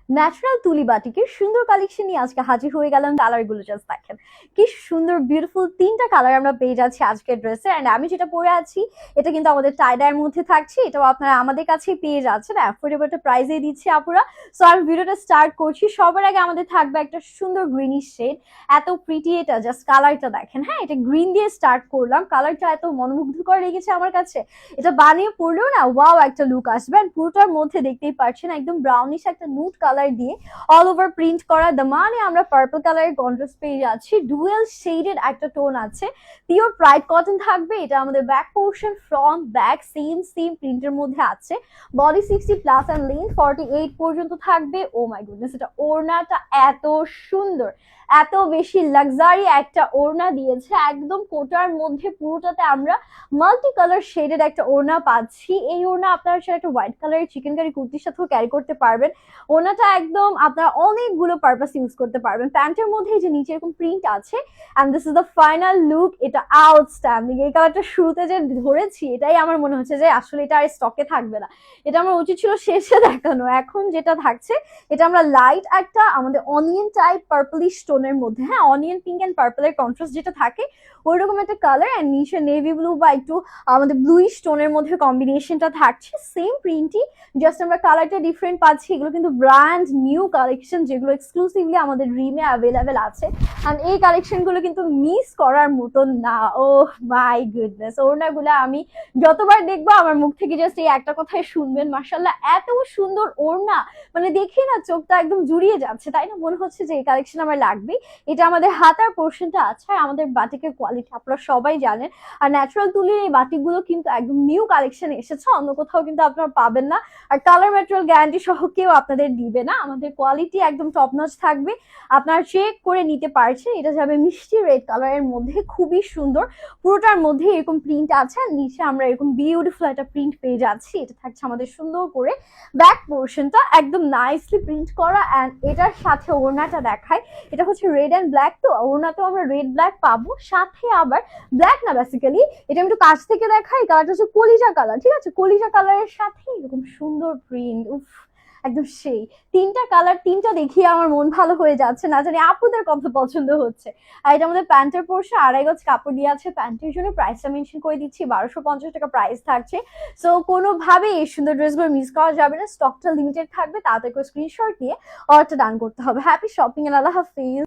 Natural তুলি বাটিকের সুন্দর কালেকশন নিয়ে আজকে হাজির হয়ে গেলাম। কালার গুলো জাস্ট দেখেন, কি সুন্দর বিউটিফুল তিনটা কালার আমরা পেয়ে যাচ্ছি আজকের ড্রেসে। এন্ড আমি যেটা পরে আছি এটা কিন্তু আমাদের টাইডার মধ্যে থাকছে, এটাও আপনারা আমাদের কাছেই পেয়ে যাচ্ছেন অ্যাফোর্ডেবল একটা প্রাইসে দিচ্ছি আপুরা। সো আমি ভিডিওটা স্টার্ট করছি। সবার আগে আমাদের থাকবে একটা সুন্দর গ্রিনিশ শেড, এত প্রিটি, এটা জাস্ট কালারটা দেখেন। হ্যাঁ, এটা গ্রিন দিয়ে স্টার্ট করলাম, কালারটা এত মনোমুগ্ধকর লেগেছে আমার কাছে। এটা বানিয়ে পড়লেও না ওয়াও একটা লুক আসবে। আর পুরোটার মধ্যে দেখতেই পাচ্ছেন একদম ব্রাউনিশ একটা নুট কালার দিয়ে অল ওভার প্রিন্ট করা। মানে আমরা পার্পল কালারের কন্ট্রাস্ট পেয়ে যাচ্ছি, ডুয়েল শেডেড একটা টোন আছে, পিওর প্রাইড কটন থাকবে। এটা আমাদের back portion, front back same প্রিন্টের মধ্যে আছে। বডি 60+ এন্ড লেন্থ 48 পর্যন্ত থাকবে। ও মাই গুডনেস, এটা ওড়নাটা এত সুন্দর, এত বেশি লাক্সারি একটা ওড়না দিয়েছে। একদম কোটার মধ্যে পুরোটাতে আমরা মাল্টি কালার শেডেড একটা ওড়না পাচ্ছি। এই ওড়না আপনারা সেটা একটা হোয়াইট কালারের চিকেন কারি কুর্তির সাথেও ক্যারি করতে পারবেন। ওড়নাটা একদম আপনারা অনেকগুলো পারপাস ইউজ করতে পারবেন। প্যান্টের মধ্যে যে নিচে এরকম প্রিন্ট আছে, and this is the final look. এটা আউটস্ট্যান্ডিং। এই কালারটা শুরুতে যে ধরেছি এটাই আমার মনে হচ্ছে যে আসলে এটা আর স্টকে থাকবে না, এটা আমার উচিত ছিল শেষে দেখানো। এখন যেটা থাকছে এটা আমরা লাইট একটা আমাদের অনিয়ন টাইপ পার্পলিশ টোনের মধ্যে, হ্যাঁ অনিয়ন পিঙ্ক এন্ড পার্পলের কন্ট্রাস্ট যেটা থাকে ওই রকম একটা কালার, এন্ড নিচে নেভি ব্লু বা একটু আমাদের ব্লুইশ টোনের মধ্যে কম্বিনেশনটা থাকছে। সেম প্রিন্টই, জাস্ট আমরা কালারটা ডিফারেন্ট পাচ্ছি। এগুলো কিন্তু ব্র্যান্ড নিউ কালেকশন, যেগুলো এক্সক্লুসিভলি আমাদের ড্রিমে অ্যাভেলেবেল আছে। এন্ড এই কালেকশনগুলো কিন্তু মিস করার মতন না। ও মাই গুডনেস, ওড়নাগুলো আমি যতবার দেখবো আমার মুখ থেকে জাস্ট এই একটা কথাই শুনবেন, মাশাআল্লাহ এত সুন্দর ওড়না, মানে দেখে না চোখটা একদম জুড়িয়ে যাচ্ছে, তাই না? মনে হচ্ছে যে এই কালেকশন আমার লাগবে। এটা আমাদের হাতার পোর্শনটা আছে। আর আমাদের বাটিকের কোয়ালিটি আপনারা সবাই জানেন। আর ন্যাচারাল তুলির এই বাটিকগুলো কিন্তু একদম নিউ কালেকশন এসেছে, অন্য কোথাও কিন্তু আপনারা পাবেন না। আর কালার ম্যাটেরিয়াল গ্যারান্টি সহ কেউ আপনাদের দিবে না। আমাদের কোয়ালিটি একদম টপ নচ থাকবে, আপনারা চেক করে নিতে পারছেন। এটা যাবে মিষ্টি রেড কালারের মধ্যে, খুবই সুন্দর। পুরোটার মধ্যে এরকম প্রিন্ট আছে, আর নিচে আমরা এরকম বিউটিফুল একটা প্রিন্ট পেয়ে যাচ্ছি। এটা থাকছে আমাদের সুন্দর করে ব্যাক পোর্শনটা একদম নাইসলি প্রিন্ট করা। অ্যান্ড এটার সাথে ওড়নাটা দেখায়, এটা হচ্ছে রেড অ্যান্ড ব্ল্যাক, তো ওড়নাতেও আমরা রেড ব্ল্যাক পাবো, সাথে আবার ব্ল্যাক না বেসিক্যালি এটা আমি একটু কাছ থেকে দেখাই। কালারটা হচ্ছে কলিজা কালার, ঠিক আছে? কলিজা কালারের সাথে এরকম সুন্দর প্রিন্ট, উফ একদম সেই। তিনটা কালার, তিনটা দেখিয়ে আমার মন ভালো হয়ে যাচ্ছে, না জানি আপুদের কত পছন্দ হচ্ছে। আর এটা আমাদের প্যান্টের পোর্শন, 2.5 গজ কাপড় দিয়ে আছে প্যান্টের জন্য। প্রাইসটা মেনশন করে দিচ্ছি, 1250 টাকা প্রাইস থাকছে। সো কোনোভাবেই এই সুন্দর ড্রেসগুলো মিস করা যাবে না, স্টকটা লিমিটেড থাকবে। তাড়াতাড়ি করে স্ক্রিনশট নিয়ে অর্ডারটা ডান করতে হবে। হ্যাপি শপিং এন্ড আল্লাহ হাফিজ।